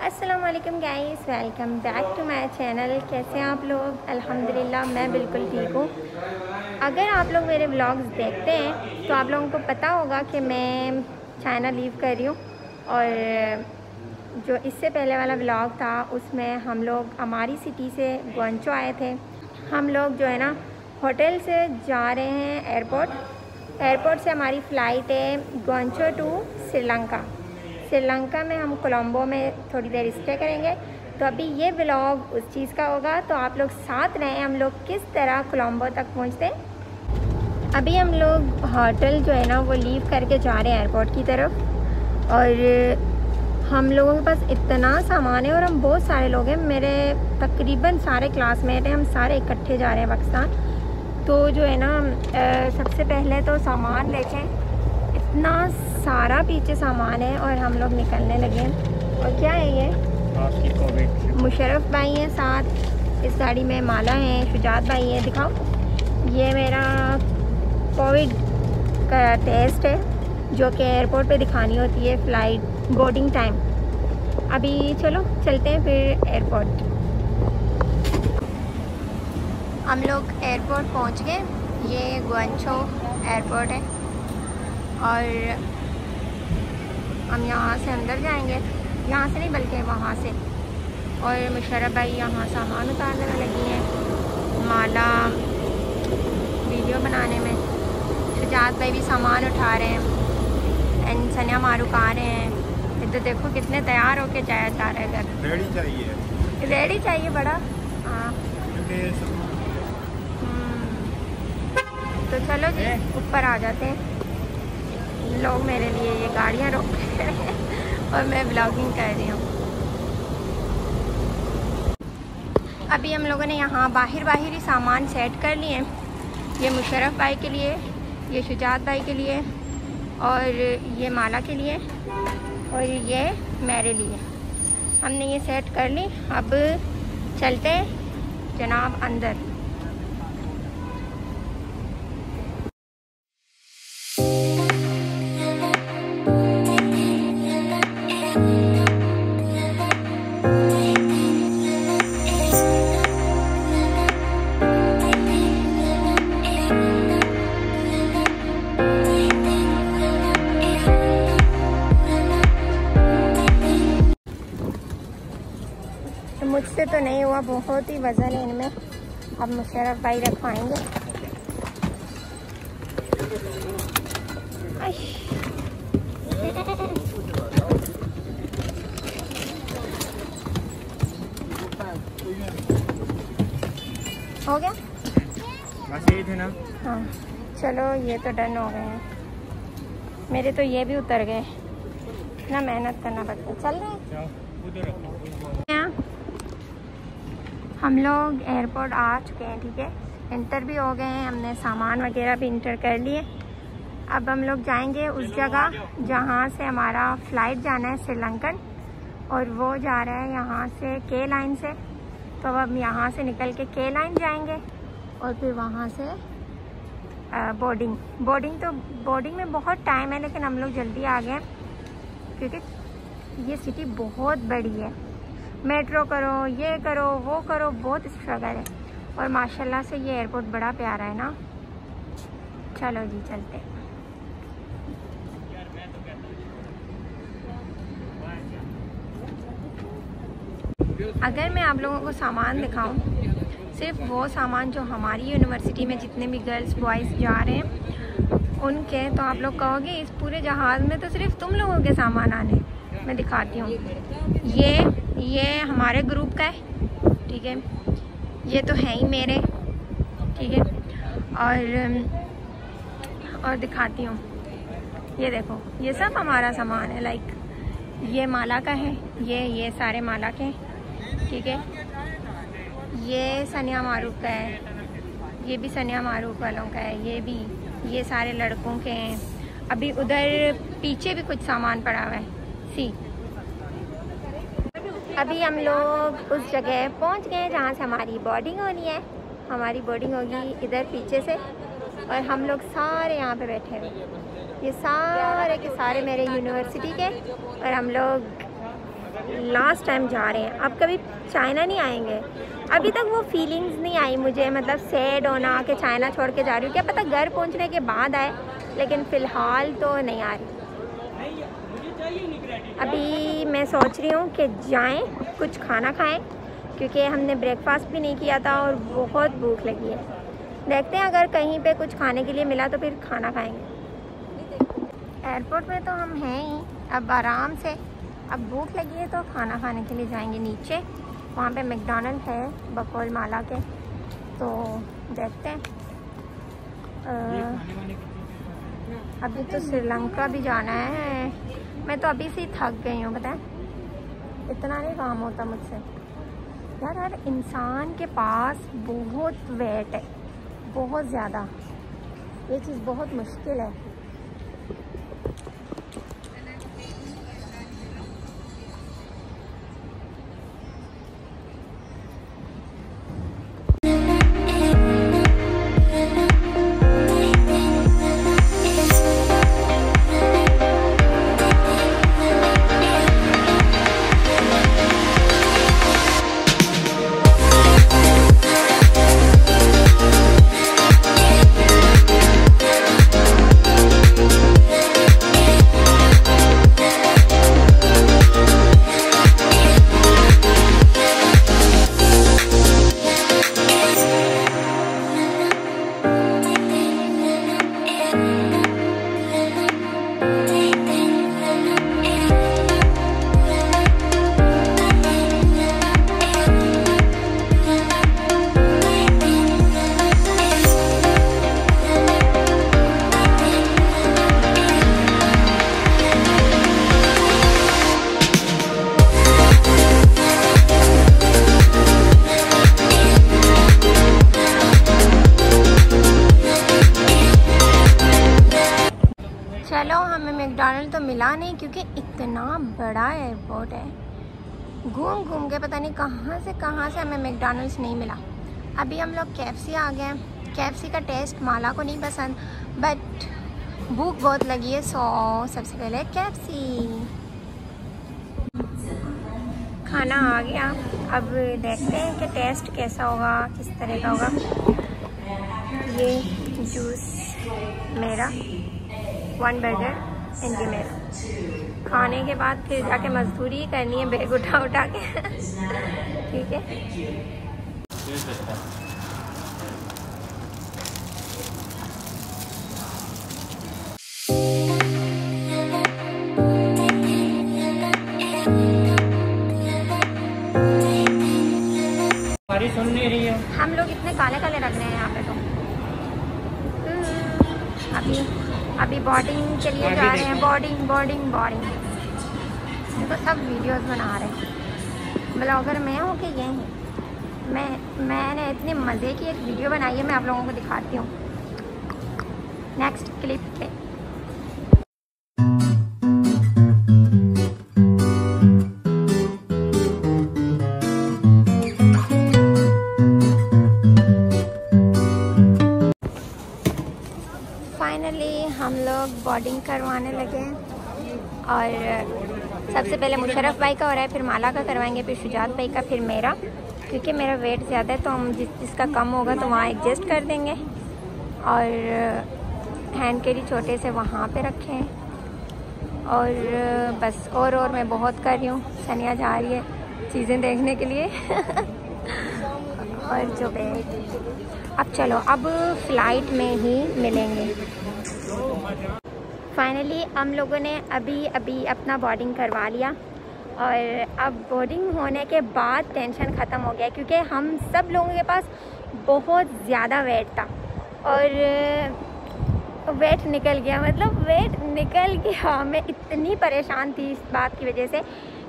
अस्सलाम वालेकुम guys, welcome back to my channel. कैसे हैं आप लोग? अल्हम्दुलिल्लाह मैं बिल्कुल ठीक हूँ। अगर आप लोग मेरे व्लॉग्स देखते हैं तो आप लोगों को पता होगा कि मैं चाइना लीव कर रही हूँ। और जो इससे पहले वाला व्लॉग था उसमें हम लोग हमारी सिटी से ग्वांचो आए थे। हम लोग जो है ना होटल से जा रहे हैं एयरपोर्ट से हमारी फ़्लाइट है ग्वांचो टू श्रीलंका में हम कोलंबो में थोड़ी देर स्टे करेंगे। तो अभी ये व्लॉग उस चीज़ का होगा, तो आप लोग साथ रहें हम लोग किस तरह कोलंबो तक पहुँचते हैं। अभी हम लोग होटल जो है ना वो लीव करके जा रहे हैं एयरपोर्ट की तरफ। और हम लोगों के पास इतना सामान है और हम बहुत सारे लोग हैं, मेरे तकरीबन सारे क्लासमेट हैं, हम सारे इकट्ठे जा रहे हैं पाकिस्तान। तो जो है ना सबसे पहले तो सामान देखें, इतना सारा पीछे सामान है और हम लोग निकलने लगे। और क्या है ये? आपकी कोविड मुशर्रफ भाई हैं साथ, इस गाड़ी में माला है, शुजात भाई है। दिखाओ, ये मेरा कोविड का टेस्ट है जो कि एयरपोर्ट पे दिखानी होती है फ़्लाइट बोर्डिंग टाइम। अभी चलो चलते हैं फिर एयरपोर्ट। हम लोग एयरपोर्ट पहुंच गए। ये ग्वांचो एयरपोर्ट है और हम यहाँ से अंदर जाएंगे, यहाँ से नहीं बल्कि वहाँ से। और मुशर्रफ भाई यहाँ सामान उतारने में लगी हैं, माला वीडियो बनाने में, शुजात भाई भी सामान उठा रहे हैं, एंड सनिया मारूक आ रहे हैं। इधर देखो कितने तैयार होके जाया जा रहा है। इधर रेडी चाहिए बड़ा। हाँ तो चलो जी ऊपर आ जाते हैं। लोग मेरे लिए ये गाड़ियाँ रोक रहे हैं और मैं ब्लॉगिंग कर रही हूँ। अभी हम लोगों ने यहाँ बाहर ही सामान सेट कर लिए हैं। ये मुशर्रफ भाई के लिए, ये शुजात भाई के लिए, और ये माला के लिए, और ये मेरे लिए। हमने ये सेट कर ली। अब चलते हैं जनाब अंदर। मुझसे तो नहीं हुआ, बहुत ही वज़न है इनमें। अब मुशर्रफ भाई रखवाएंगे। हो गया बस यही थे ना। हाँ चलो ये तो डन हो गए हैं। मेरे तो ये भी उतर गए, इतना मेहनत करना पड़ता है। चल रहे हैं, हम लोग एयरपोर्ट आ चुके हैं। ठीक है, इंटर भी हो गए हैं, हमने सामान वगैरह भी इंटर कर लिए। अब हम लोग जाएंगे उस जगह जहाँ से हमारा फ़्लाइट जाना है श्रीलंकन, और वो जा रहा है यहाँ से के लाइन से। तो अब हम यहाँ से निकल के के लाइन जाएंगे और फिर वहाँ से बोर्डिंग में बहुत टाइम है, लेकिन हम लोग जल्दी आ गए क्योंकि ये सिटी बहुत बड़ी है। मेट्रो करो, ये करो, वो करो, बहुत स्ट्रगल है। और माशाल्लाह से ये एयरपोर्ट बड़ा प्यारा है ना। चलो जी चलते हैं। अगर मैं आप लोगों को सामान दिखाऊं, सिर्फ वो सामान जो हमारी यूनिवर्सिटी में जितने भी गर्ल्स बॉयज़ जा रहे हैं उनके, तो आप लोग कहोगे इस पूरे जहाज़ में तो सिर्फ तुम लोगों के सामान आने। मैं दिखाती हूँ। ये हमारे ग्रुप का है, ठीक है, ये तो है ही मेरे, ठीक है। और दिखाती हूँ, ये देखो, ये सब हमारा सामान है। लाइक ये माला का है, ये सारे माला के हैं, ठीक है। ये सनिया मारूक का है, ये भी सनिया मारूक वालों का है, ये भी, ये सारे लड़कों के हैं। अभी उधर पीछे भी कुछ सामान पड़ा हुआ है। अभी हम लोग उस जगह पहुंच गए जहां से हमारी बोर्डिंग होनी है। हमारी बोर्डिंग होगी इधर पीछे से, और हम लोग सारे यहाँ पे बैठे हुए। ये सारे के सारे मेरे यूनिवर्सिटी के, और हम लोग लास्ट टाइम जा रहे हैं, अब कभी चाइना नहीं आएंगे। अभी तक वो फीलिंग्स नहीं आई मुझे, मतलब सैड होना कि चाइना छोड़ के जा रही हूँ। क्या पता घर पहुँचने के बाद आए, लेकिन फ़िलहाल तो नहीं आ रही। अभी मैं सोच रही हूँ कि जाएं कुछ खाना खाएं, क्योंकि हमने ब्रेकफास्ट भी नहीं किया था और बहुत भूख लगी है। देखते हैं अगर कहीं पे कुछ खाने के लिए मिला तो फिर खाना खाएंगे। एयरपोर्ट में तो हम हैं ही, अब आराम से, अब भूख लगी है तो खाना खाने के लिए जाएंगे नीचे। वहाँ पे मैकडॉनल्ड है बकौल माला के, तो देखते हैं। अभी तो श्रीलंका भी जाना है। मैं तो अभी से ही थक गई हूँ, पता है, इतना नहीं काम होता मुझसे। यार हर इंसान के पास बहुत वेट है, बहुत ज़्यादा, ये चीज़ बहुत मुश्किल है। चलो, हमें मैकडॉनल्ड तो मिला नहीं क्योंकि इतना बड़ा एयरपोर्ट है। घूम घूम के पता नहीं कहाँ से हमें मैकडॉनल्ड्स नहीं मिला। अभी हम लोग KFC आ गए। KFC का टेस्ट माला को नहीं पसंद, बट भूख बहुत लगी है, सो सबसे पहले KFC। खाना आ गया, अब देखते हैं कि टेस्ट कैसा होगा, किस तरह का होगा। ये जूस मेरा, 1 बर्गर एंड ये मेरा। खाने के बाद फिर जाके मजदूरी करनी है, बैग उठा के ठीक है। बारिश सुन नहीं रही है। हम लोग इतने काले काले लग रहे हैं यहाँ पे तो। अभी बोर्डिंग के लिए जा रहे हैं। बोर्डिंग तो सब वीडियोस बना रहे हैं। ब्लॉगर मैं हूँ कि ये मैंने इतने मज़े की एक वीडियो बनाई है, मैं आप लोगों को दिखाती हूँ नेक्स्ट क्लिप पे। फाइनली हम लोग बोर्डिंग करवाने लगे और सबसे पहले मुशर्रफ भाई का हो रहा है, फिर माला का करवाएंगे, फिर शुजात भाई का, फिर मेरा। क्योंकि मेरा वेट ज़्यादा है तो हम जिसका कम होगा तो वहाँ एडजस्ट कर देंगे। और हैंड कैरी छोटे से वहाँ पे रखे हैं। और बस और मैं बहुत कर रही हूँ। सनिया जा रही है चीज़ें देखने के लिए और जो अब चलो, अब फ़्लाइट में ही मिलेंगे। फाइनली हम लोगों ने अभी अपना बोर्डिंग करवा लिया और अब बोर्डिंग होने के बाद टेंशन ख़त्म हो गया, क्योंकि हम सब लोगों के पास बहुत ज़्यादा वेट था और वेट निकल गया। मतलब वेट निकल गया। मैं इतनी परेशान थी इस बात की वजह से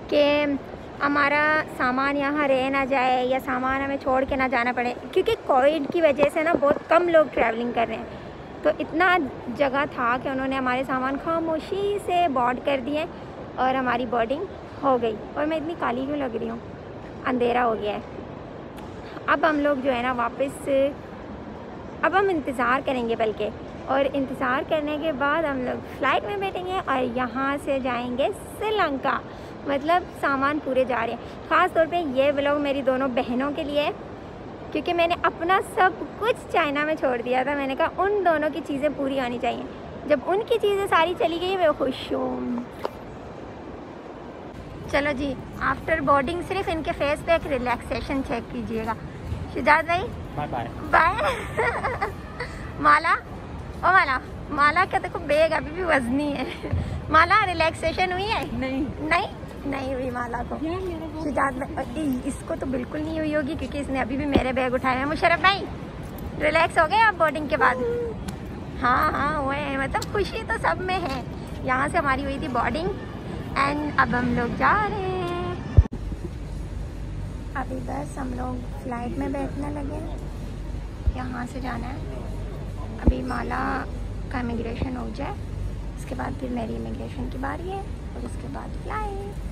कि हमारा सामान यहाँ रह ना जाए या सामान हमें छोड़ के ना जाना पड़े, क्योंकि कोविड की वजह से ना बहुत कम लोग ट्रैवलिंग कर रहे हैं। तो इतना जगह था कि उन्होंने हमारे सामान खामोशी से बोर्ड कर दिए और हमारी बोर्डिंग हो गई। और मैं इतनी काली क्यों लग रही हूँ, अंधेरा हो गया है। अब हम लोग जो है ना वापस, अब हम इंतज़ार करेंगे बल्कि, और इंतज़ार करने के बाद हम लोग फ़्लाइट में बैठेंगे और यहाँ से जाएंगे श्रीलंका। मतलब सामान पूरे जा रहे हैं। ख़ास तौर पे ये व्लॉग मेरी दोनों बहनों के लिए है, क्योंकि मैंने अपना सब कुछ चाइना में छोड़ दिया था। मैंने कहा उन दोनों की चीज़ें पूरी आनी चाहिए। जब उनकी चीज़ें सारी चली गई मैं खुश हूँ। चलो जी, आफ्टर बोर्डिंग सिर्फ इनके फेस पे एक रिलैक्सेशन चेक कीजिएगा। शुजात भाई बाय बाय बाय। माला, ओ माला, माला क्या देखो बैग अभी भी वजनी है। माला रिलैक्सेशन हुई है? नहीं हुई माला को। शुजात भाई इसको तो बिल्कुल नहीं हुई होगी, क्योंकि इसने अभी भी मेरे बैग उठाए हैं। मुशर्रफ भाई रिलैक्स हो गए आप बोर्डिंग के बाद? हाँ हुए हैं, मतलब खुशी तो सब में है। यहाँ से हमारी हुई थी बोर्डिंग एंड अब हम लोग जा रहे हैं। अभी बस हम लोग फ्लाइट में बैठने लगे, यहाँ से जाना है। अभी माला का इमिग्रेशन हो जाए, उसके बाद फिर मेरी इमिग्रेशन की बारी है और उसके बाद फ्लाइट।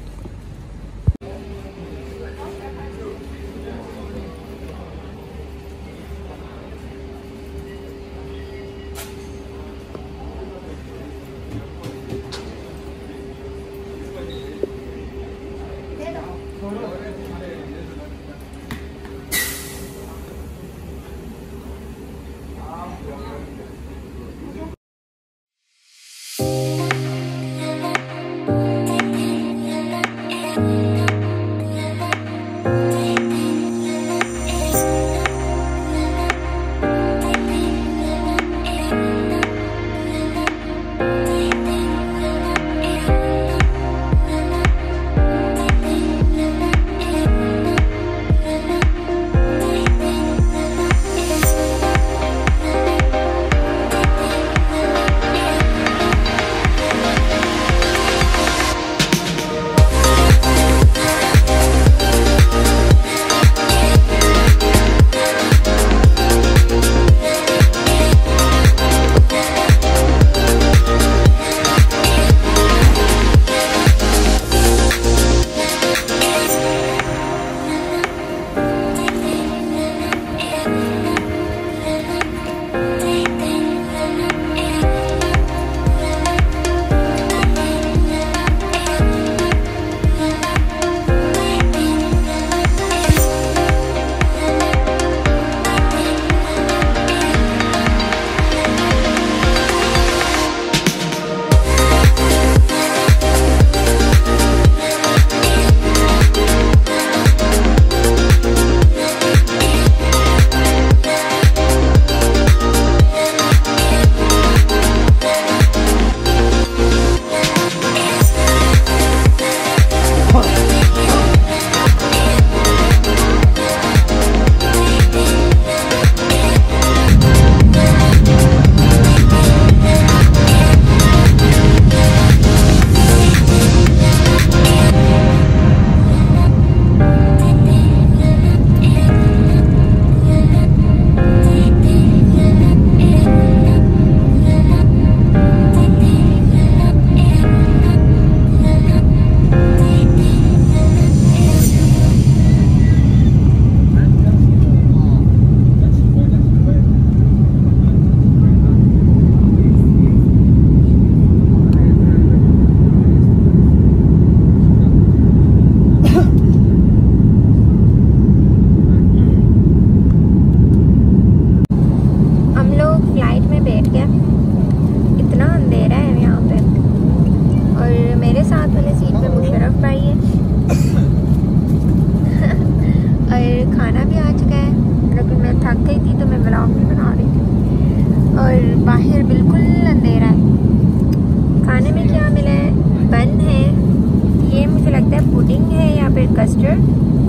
कस्टर्ड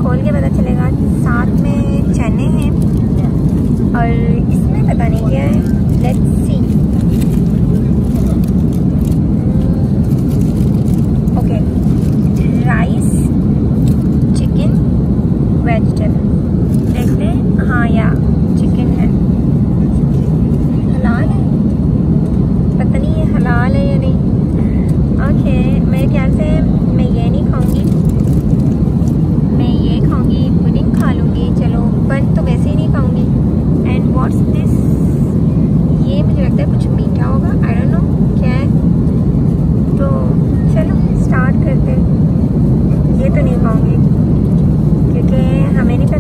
खोल के पता चलेगा। साथ में चने हैं और इसमें पता नहीं क्या है, let's see. Okay, rice, chicken, vegetable. देखते हैं, हाँ या चिकन है। हलाल है, पता नहीं है हलाल है या नहीं। ओके, मेरे ख्याल से मैं ये नहीं खाऊंगी, मैं ये खाऊंगी, पुडिंग खा लूँगी। चलो, बन तो वैसे ही नहीं खाऊंगी। एंड व्हाट्स दिस, ये मुझे लगता है कुछ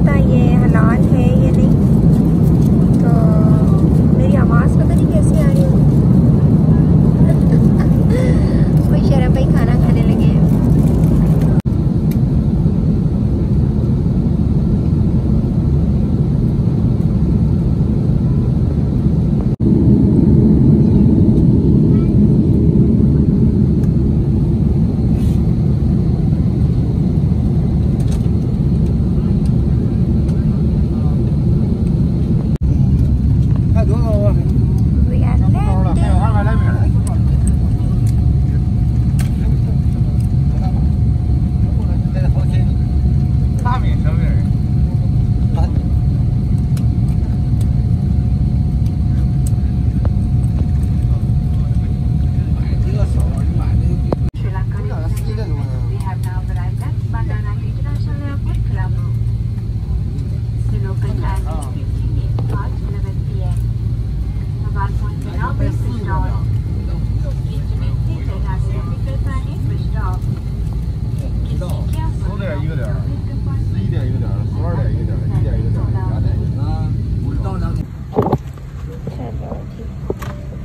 पता ये हलाल है या नहीं। तो मेरी आवाज़ पता नहीं कैसी आ रही है। कोई शरम भाई खाना खाने लगे हैं।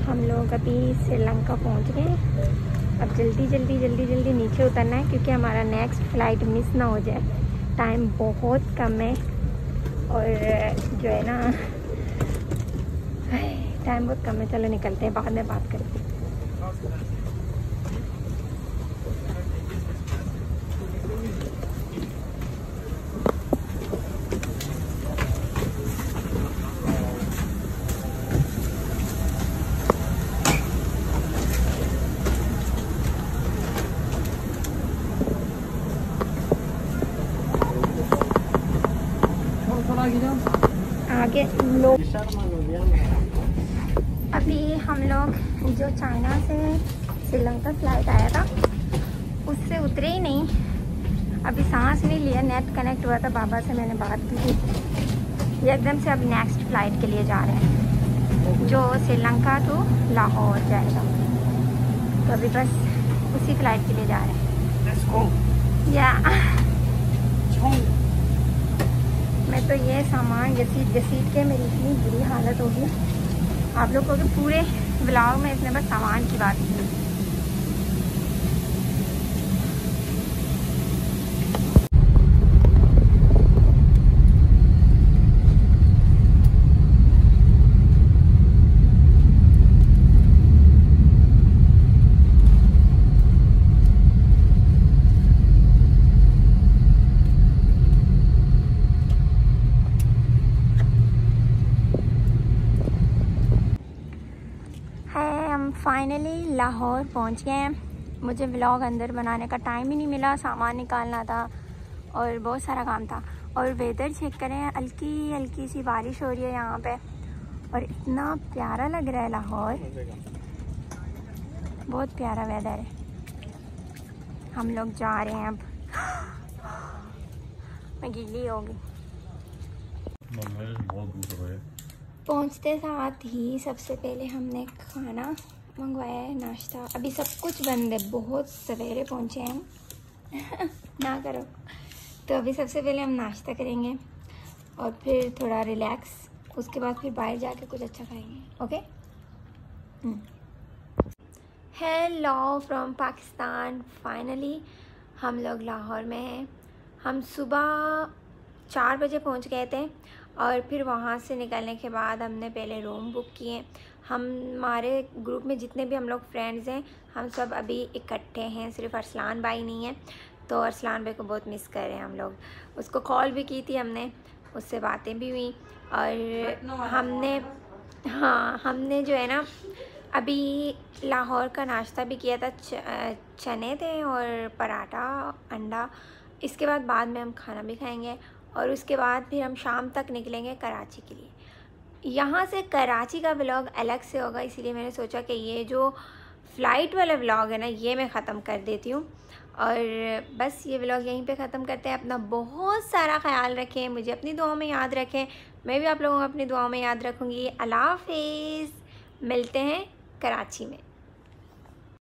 हम लोग अभी श्रीलंका पहुंच गए। अब जल्दी नीचे उतरना है क्योंकि हमारा नेक्स्ट फ़्लाइट मिस ना हो जाए। टाइम बहुत कम है और जो है ना टाइम बहुत कम है। चलो निकलते हैं, बाद में बात करते हैं। आगे लोग अभी हम लोग जो चाइना से श्रीलंका फ़्लाइट आया था उससे उतरे ही नहीं। अभी सांस नहीं लिया, नेट कनेक्ट हुआ था, बाबा से मैंने बात की थी। ये एकदम से अब नेक्स्ट फ़्लाइट के लिए जा रहे हैं जो श्रीलंका टू लाहौर जाएगा। तो अभी बस उसी फ़्लाइट के लिए जा रहे हैं। या मैं तो ये सामान घसीट के मेरी इतनी बुरी हालत होगी। आप लोग को पूरे ब्लॉग में इसने बस सामान की बात की। फाइनली लाहौर पहुंच गए हैं। मुझे व्लॉग अंदर बनाने का टाइम ही नहीं मिला, सामान निकालना था और बहुत सारा काम था। और वेदर चेक करें, हल्की हल्की सी बारिश हो रही है यहाँ पे और इतना प्यारा लग रहा है लाहौर। बहुत प्यारा वेदर है। हम लोग जा रहे हैं अब। मैं गीली हो गई। पहुँचते साथ ही सबसे पहले हमने खाना मंगवाया है, नाश्ता। अभी सब कुछ बंद है, बहुत सवेरे पहुँचे हैं हम। ना करो। तो अभी सबसे पहले हम नाश्ता करेंगे और फिर थोड़ा रिलैक्स, उसके बाद फिर बाहर जाके कुछ अच्छा खाएंगे। Okay. Hello from Pakistan. Finally हम लोग लाहौर में हैं। हम सुबह 4 बजे पहुंच गए थे और फिर वहाँ से निकलने के बाद हमने पहले रूम बुक किए। हमारे ग्रुप में जितने भी हम लोग फ्रेंड्स हैं हम सब अभी इकट्ठे हैं, सिर्फ अरसलान भाई नहीं है। तो अरसलान भाई को बहुत मिस कर रहे हैं हम लोग। उसको कॉल भी की थी हमने, उससे बातें भी हुई और हमने जो है ना अभी लाहौर का नाश्ता भी किया था। चने थे और पराठा, अंडा। इसके बाद में हम खाना भी खाएंगे और उसके बाद फिर हम शाम तक निकलेंगे कराची के लिए। यहाँ से कराची का व्लॉग अलग से होगा, इसीलिए मैंने सोचा कि ये जो फ़्लाइट वाला व्लॉग है ना ये मैं ख़त्म कर देती हूँ। और बस ये व्लॉग यहीं पे ख़त्म करते हैं। अपना बहुत सारा ख्याल रखें, मुझे अपनी दुआओं में याद रखें, मैं भी आप लोगों को अपनी दुआओं में याद रखूँगी। अल्लाह हाफ़िज़। मिलते हैं कराची में।